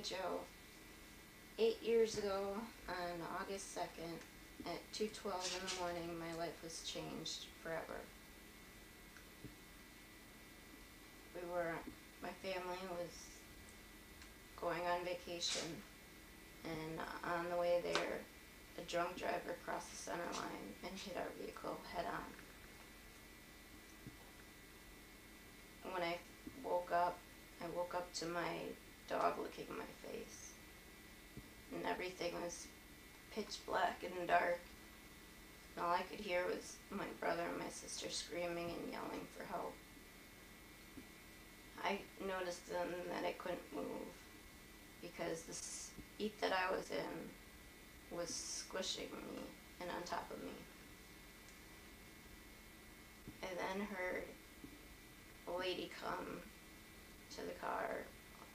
Joe. 8 years ago, on August 2nd, at 2:12 in the morning, my life was changed forever. My family was going on vacation, and on the way there, a drunk driver crossed the center line and hit our vehicle head on. When I woke up to my dog licking my face, and everything was pitch black and dark, and all I could hear was my brother and my sister screaming and yelling for help. I noticed then that I couldn't move because the seat that I was in was squishing me and on top of me. I then heard a lady come to the car,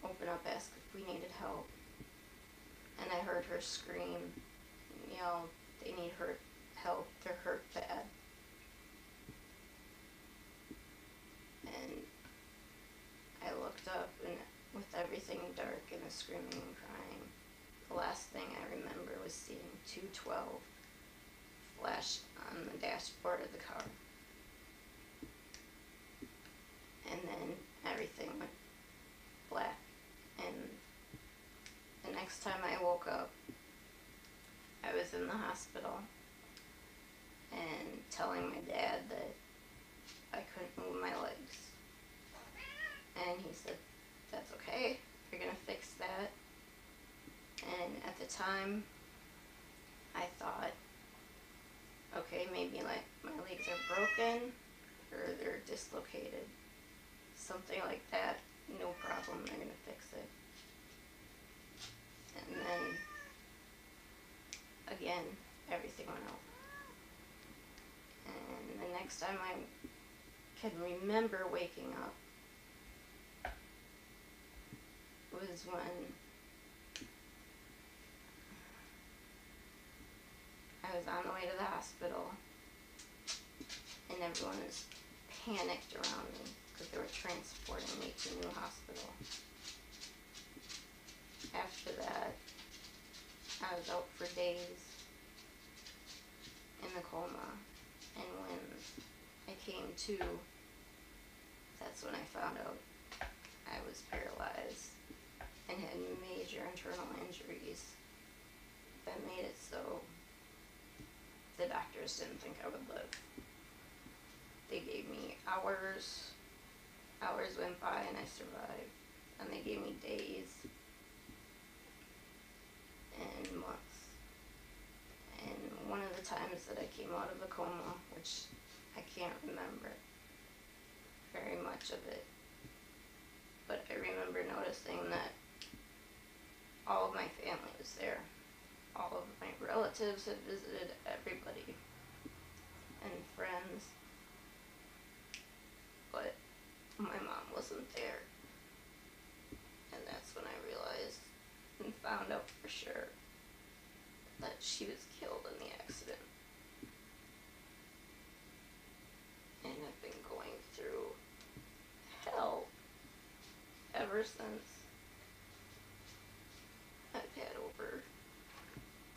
open up, ask if we needed help. And I heard her scream and yell, they need help, they're hurt bad. And I looked up, and with everything dark and the screaming and crying, the last thing I remember was seeing 212 flash on the dashboard of the car. And then everything went black. And the next time I woke up, I was in the hospital and telling my dad that I couldn't move my legs. And he said, that's okay, you're gonna fix that. And at the time, I thought, okay, maybe like my legs are broken or they're dislocated. Something like that, no problem, they're gonna fix it. And then, again, everything went over. And the next time I can remember waking up was when I was on the way to the hospital, and everyone was panicked around me because they were transporting me to a new hospital. After that, I was out for days in the coma, and when I came to, that's when I found out I was paralyzed and had major internal injuries that made it so the doctors didn't think I would live. They gave me hours went by and I survived, and they gave me days and months. And one of the times that I came out of the coma, which I can't remember very much of it, but I remember noticing that all of my family was there. All of my relatives had visited, everybody, and friends, but my mom wasn't there. And that's when I realized and found out for sure that she was killed in the accident. And I've been going through hell ever since. I've had over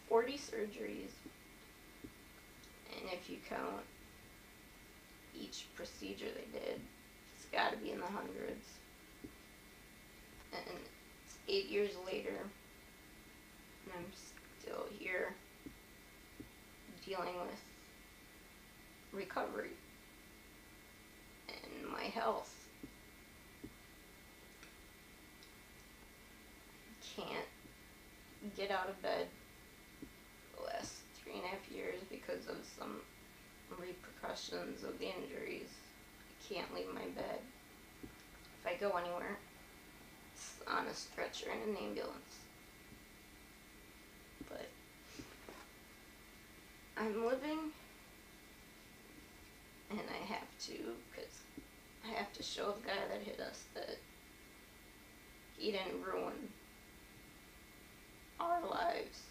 40 surgeries, and if you count each procedure they did, it's got to be in the hundreds. And it's 8 years later, and I'm still here dealing with recovery and my health. Can't get out of bed the last 3.5 years because of some repercussions of the injuries. I can't leave my bed. If I go anywhere, it's on a stretcher in an ambulance. But I'm living, and I have to, because I have to show the guy that hit us that he didn't ruin our lives.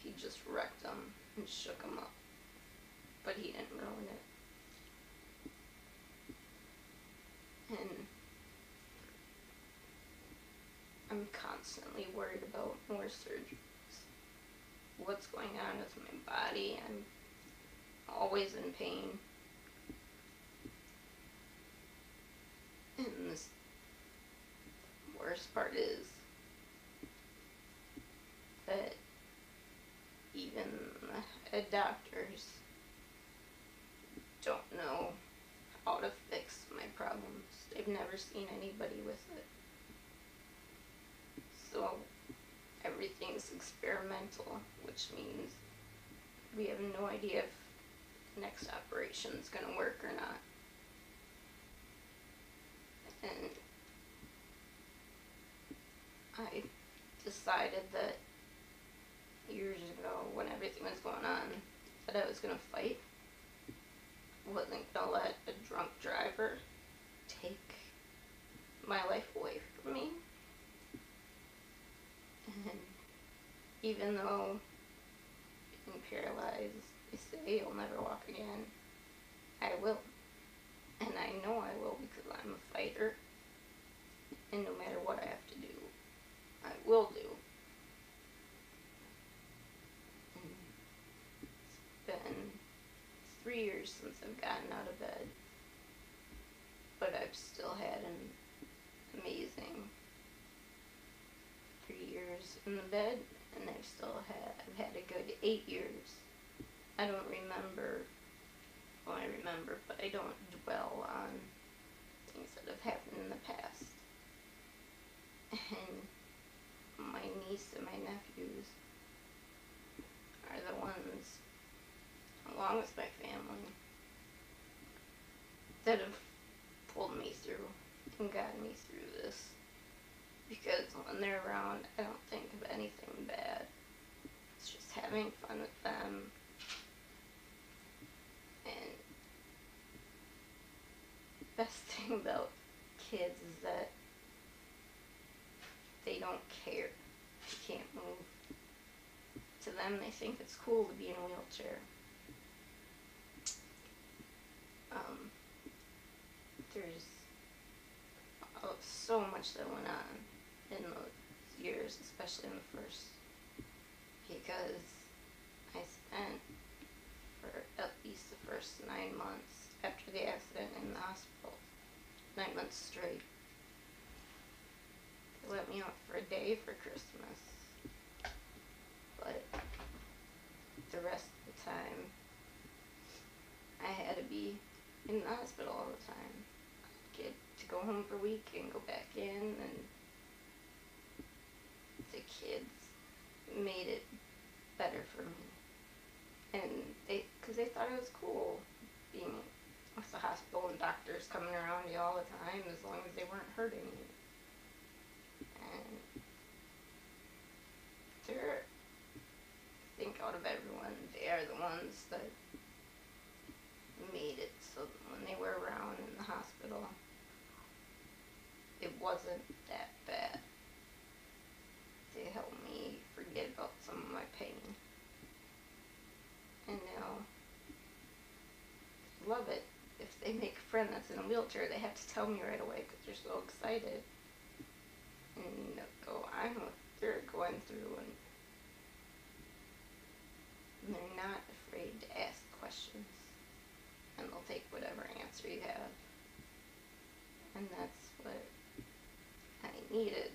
He just wrecked them and shook them up, but he didn't ruin it. And I'm I'm constantly worried about more surgeries. What's going on with my body? I'm always in pain. And the worst part is that even the doctors don't know how to fix my problems. They've never seen anybody with it. So everything's experimental, which means we have no idea if next operation's gonna work or not. And I decided that years ago, when everything was going on, that I was gonna fight. Wasn't gonna let a drunk driver take my life away from me. And even though being paralyzed, they say you'll never walk again, I will. And I know I will because I'm a fighter. And no matter what I have to do, I will do. And it's been 3 years since I've gotten out of bed. But I've still had an amazing 3 years in the bed, and I've had a good 8 years. I don't remember, well, I remember, but I don't dwell on things that have happened in the past. And my niece and my nephews are the ones, along with my family, that have pulled me through and gotten me through this. Because when they're around, I don't think of anything bad. It's just having fun with them. And the best thing about kids is that they don't care if you can't move. To them, they think it's cool to be in a wheelchair. There's so much that went on in those years, especially in the first, because I spent for at least the first 9 months after the accident in the hospital, 9 months straight. They let me out for a day for Christmas, but the rest of the time I had to be in the hospital all the time. I'd get to go home for a week and go back in, and the kids made it better for me. And because they thought it was cool being with the hospital and doctors coming around you all the time, as long as they weren't hurting you. And I think out of everyone, they are the ones that made it so that when they were around in the hospital, it wasn't that bad. They helped me forget about some of my pain. And now, I love it. If they make a friend that's in a wheelchair, they have to tell me right away because they're so excited. And go on what they're going through, and they're not afraid to ask questions. And they'll take whatever answer you have. And that's what I needed.